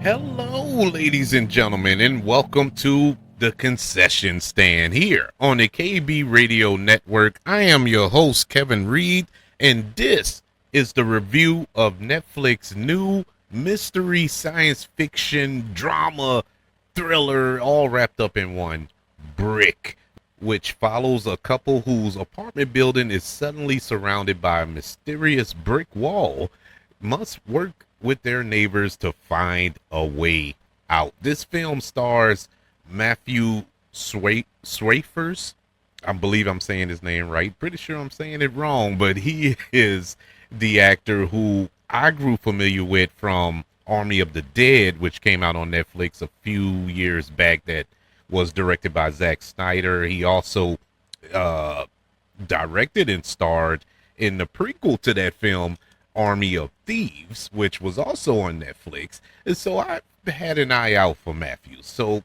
Hello, ladies and gentlemen, and welcome to the concession stand here on the KB Radio Network. I am your host, Kevin Reed, and this is the review of Netflix's new mystery science fiction drama thriller, all wrapped up in one, Brick, which follows a couple whose apartment building is suddenly surrounded by a mysterious brick wall, must work with their neighbors to find a way out. This film stars Matthew Schweighöfer. I believe I'm saying his name right. Pretty sure I'm saying it wrong, but he is the actor who I grew familiar with from Army of the Dead, which came out on Netflix a few years back, that was directed by Zack Snyder. He also uh, directed and starred in the prequel to that film, Army of Thieves, which was also on Netflix. And so I had an eye out for Matthews. So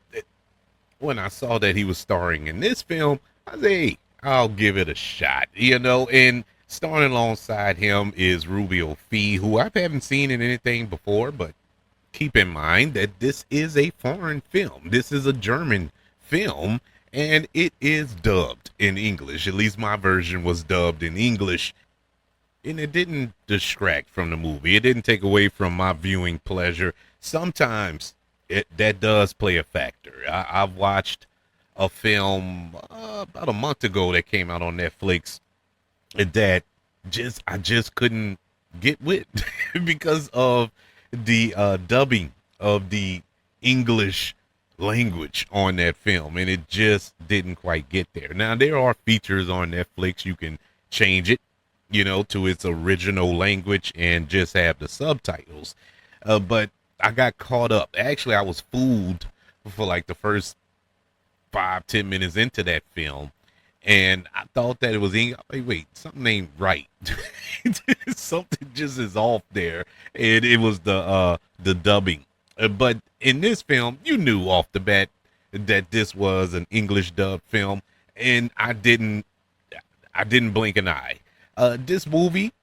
when I saw that he was starring in this film, I said, hey, I'll give it a shot, and starring alongside him is Rubio Fee, who I haven't seen in anything before, but keep in mind that this is a foreign film. This is a German film, and it is dubbed in English. At least my version was dubbed in English, and it didn't distract from the movie. It didn't take away from my viewing pleasure. Sometimes that does play a factor. I've watched a film about a month ago that came out on Netflix that I just couldn't get with because of the dubbing of the English language on that film, and it just didn't quite get there. Now there are features on Netflix you can change it, to its original language and just have the subtitles. But I got caught up. Actually, I was fooled for like the first 5-10 minutes into that film, and I thought that it was wait, something ain't right. Something just is off there, and it was the dubbing. But in this film, you knew off the bat that this was an English dub film, and I didn't blink an eye. This movie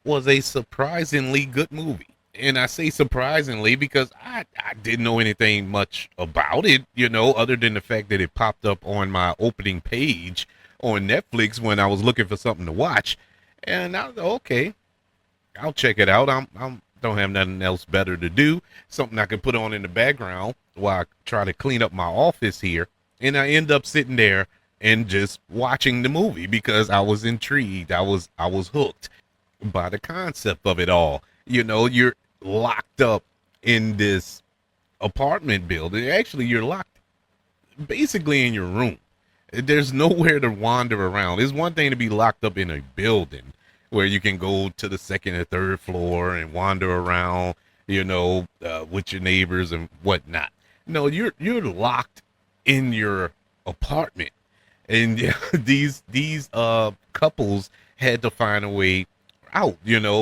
was a surprisingly good movie. And I say surprisingly because I didn't know anything much about it, other than the fact that it popped up on my opening page on Netflix when I was looking for something to watch. And I was okay, I'll check it out. I'm don't have nothing else better to do. Something I can put on in the background while I try to clean up my office here. And I end up sitting there and just watching the movie because I was intrigued. I was hooked by the concept of it all. You're locked up in this apartment building. Actually, you're locked basically in your room. There's nowhere to wander around. It's one thing to be locked up in a building where you can go to the second or third floor and wander around, with your neighbors and whatnot. No, you're locked in your apartment, and these couples had to find a way out,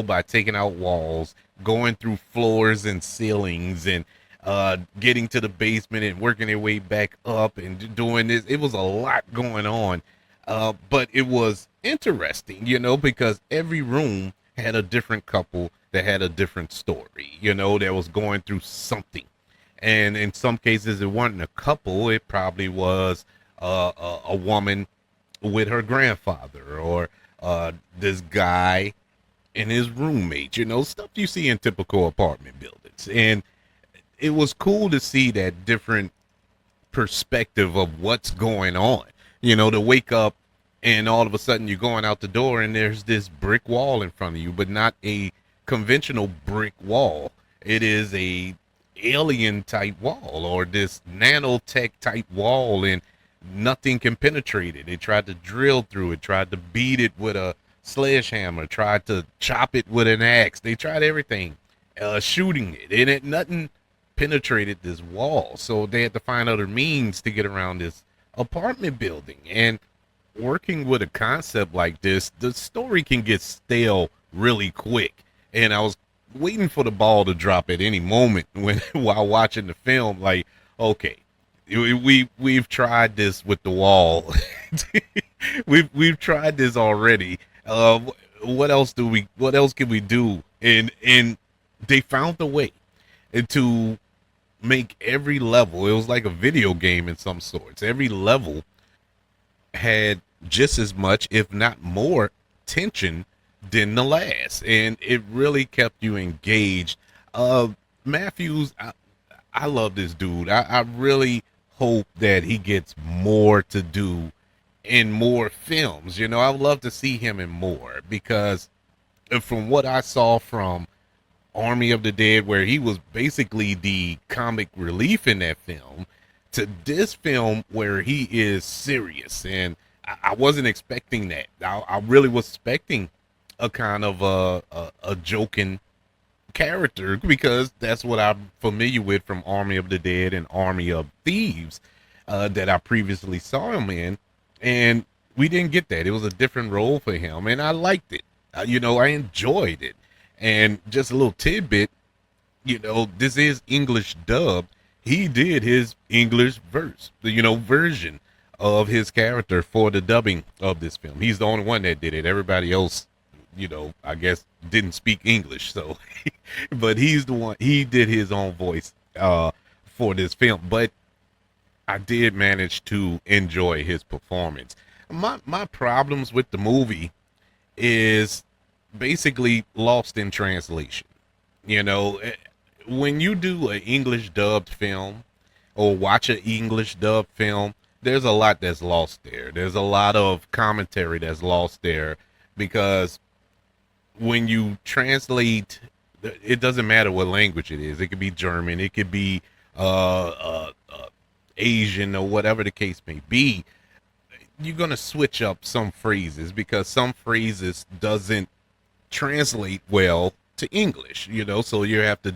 by taking out walls, going through floors and ceilings, and getting to the basement and working their way back up and doing this. It was a lot going on, but it was interesting, because every room had a different couple that had a different story, that was going through something. And in some cases, it wasn't a couple. It probably was a woman with her grandfather, or this guy and his roommate, stuff you see in typical apartment buildings. And it was cool to see that different perspective of what's going on, to wake up and all of a sudden you're going out the door and there's this brick wall in front of you, but not a conventional brick wall. It is a alien type wall, or this nanotech type wall, and nothing can penetrate it. They tried to drill through it, tried to beat it with a sledgehammer, tried to chop it with an axe. They tried everything, shooting it, and nothing penetrated this wall. So they had to find other means to get around this apartment building. And working with a concept like this, the story can get stale really quick. And I was waiting for the ball to drop at any moment while watching the film. Like, okay, we've tried this with the wall. we've tried this already. What else can we do? And they found a way to make every level, it was like a video game in some sorts. Every level had just as much, if not more, tension than the last, and it really kept you engaged. Uh, Matthews, I love this dude. I really hope that he gets more to do in more films. You know, I would love to see him in more because from what I saw from Army of the Dead, where he was basically the comic relief in that film, to this film where he is serious. And I wasn't expecting that. I really was expecting a kind of a joking character because that's what I'm familiar with from Army of the Dead and Army of Thieves that I previously saw him in. And we didn't get that. It was a different role for him, and I liked it. You know, I enjoyed it. And just a little tidbit, you know, this is English dubbed. He did his English version of his character for the dubbing of this film. He's the only one that did it. Everybody else, you know, I guess didn't speak English. So, but he's the one, he did his own voice for this film. But I did manage to enjoy his performance. My problems with the movie is basically lost in translation. You know, when you do an English dubbed film or watch an English dubbed film, there's a lot that's lost there. There's a lot of commentary that's lost there because when you translate, it doesn't matter what language it is. It could be German, it could be Asian, or whatever the case may be. You're gonna switch up some phrases because some phrases doesn't translate well to English, you know, so you have to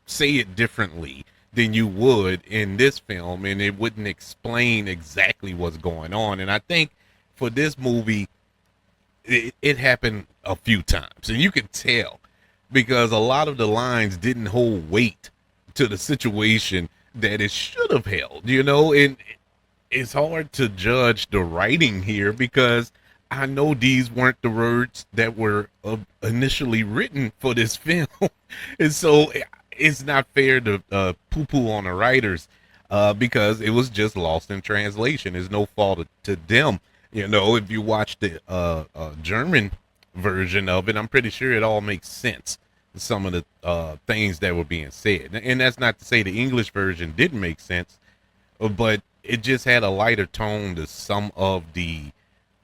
say it differently than you would in this film, and it wouldn't explain exactly what's going on. And I think for this movie, it happened a few times, and you can tell because a lot of the lines didn't hold weight to the situation that it should have held, you know, and it's hard to judge the writing here because I know these weren't the words that were initially written for this film. And so it's not fair to poo-poo on the writers because it was just lost in translation. It's no fault to them. You know, if you watch the German version of it, I'm pretty sure it all makes sense. Some of the things that were being said. And that's not to say the English version didn't make sense, but it just had a lighter tone to some of the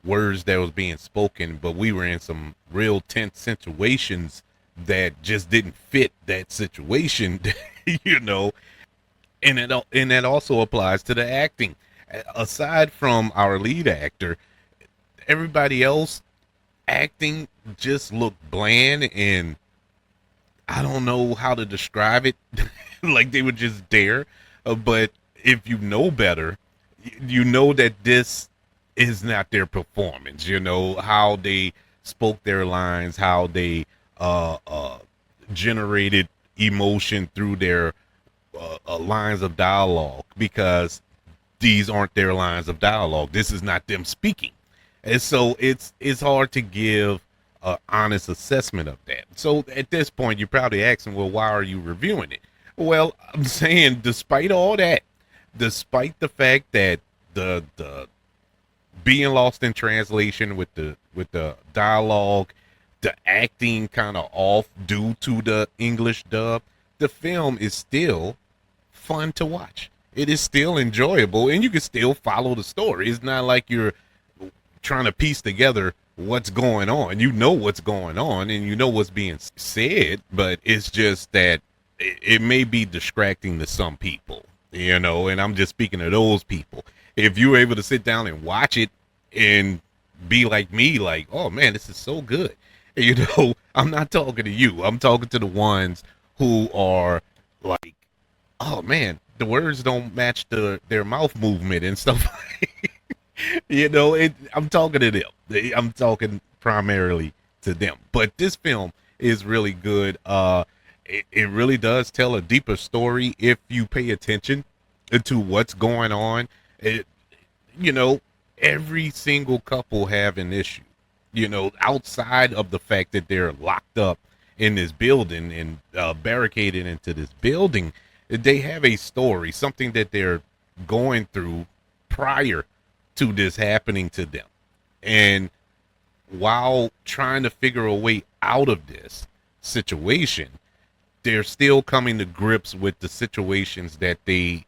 words that was being spoken, but we were in some real tense situations that just didn't fit that situation, you know. And that also applies to the acting. Aside from our lead actor, everybody else acting just looked bland, and I don't know how to describe it. Like they were just there. But if you know better, you know that this is not their performance. You know how they spoke their lines, how they generated emotion through their lines of dialogue, because these aren't their lines of dialogue. This is not them speaking. And so it's hard to give an honest assessment of that. So at this point, you're probably asking, well, why are you reviewing it? Well, I'm saying despite all that, despite the fact that the being lost in translation with the dialogue, the acting kind of off due to the English dub, the film is still fun to watch. It is still enjoyable, and you can still follow the story. It's not like you're trying to piece together what's going on. You know what's going on, and you know what's being said, but it's just that it may be distracting to some people, you know, and I'm just speaking to those people. If you're able to sit down and watch it and be like me, like, oh man, this is so good. You know, I'm not talking to you. I'm talking to the ones who are like, oh man, the words don't match their mouth movement and stuff. You know, I'm talking to them. I'm talking primarily to them. But this film is really good. It really does tell a deeper story if you pay attention to what's going on. You know, every single couple have an issue. You know, outside of the fact that they're locked up in this building and barricaded into this building, They have a story, something that they're going through prior to this happening to them. And while trying to figure a way out of this situation, they're still coming to grips with the situations that they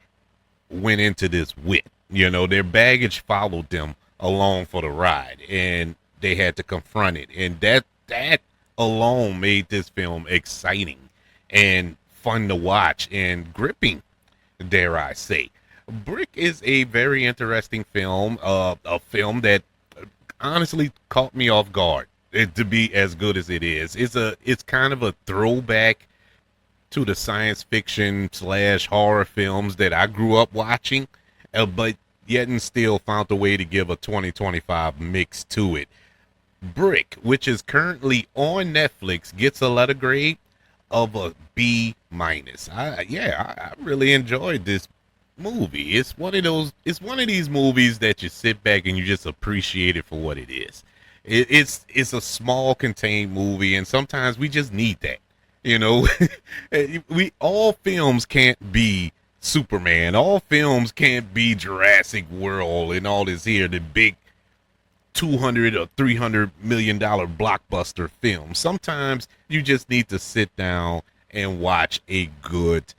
went into this with. You know, their baggage followed them along for the ride, and they had to confront it. And that alone made this film exciting and fun to watch and gripping, dare I say. Brick is a very interesting film, a film that honestly caught me off guard. To be as good as it is, it's kind of a throwback to the science fiction slash horror films that I grew up watching, but yet and still found a way to give a 2025 mix to it. Brick, which is currently on Netflix, gets a letter grade of a B minus. I really enjoyed this movie. It's one of those. It's one of these movies that you sit back and you just appreciate it for what it is. It's a small, contained movie, and sometimes we just need that. You know, we all films can't be Superman. All films can't be Jurassic World and all this here, the big 200 or 300 million dollar blockbuster film. Sometimes you just need to sit down and watch a good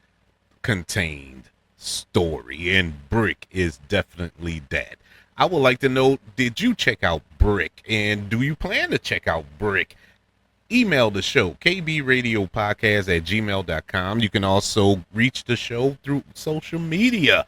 contained story, and Brick is definitely that. I would like to know, did you check out Brick, and do you plan to check out Brick? Email the show, kbradiopodcast@gmail.com. You can also reach the show through social media.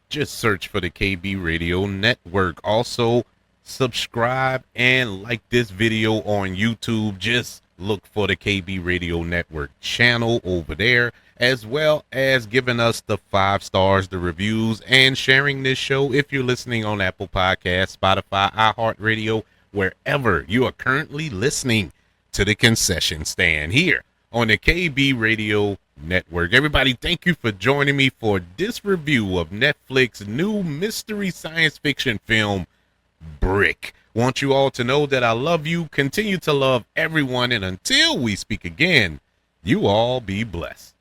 Just search for the KB Radio Network. Also, subscribe and like this video on YouTube. Just look for the KB Radio Network channel over there, as well as giving us the 5 stars, the reviews, and sharing this show if you're listening on Apple Podcasts, Spotify, iHeartRadio, wherever you are currently listening to the Concession Stand here on the KB Radio Network. Everybody, thank you for joining me for this review of Netflix's new mystery science fiction film, Brick. Want you all to know that I love you, continue to love everyone, and until we speak again, you all be blessed.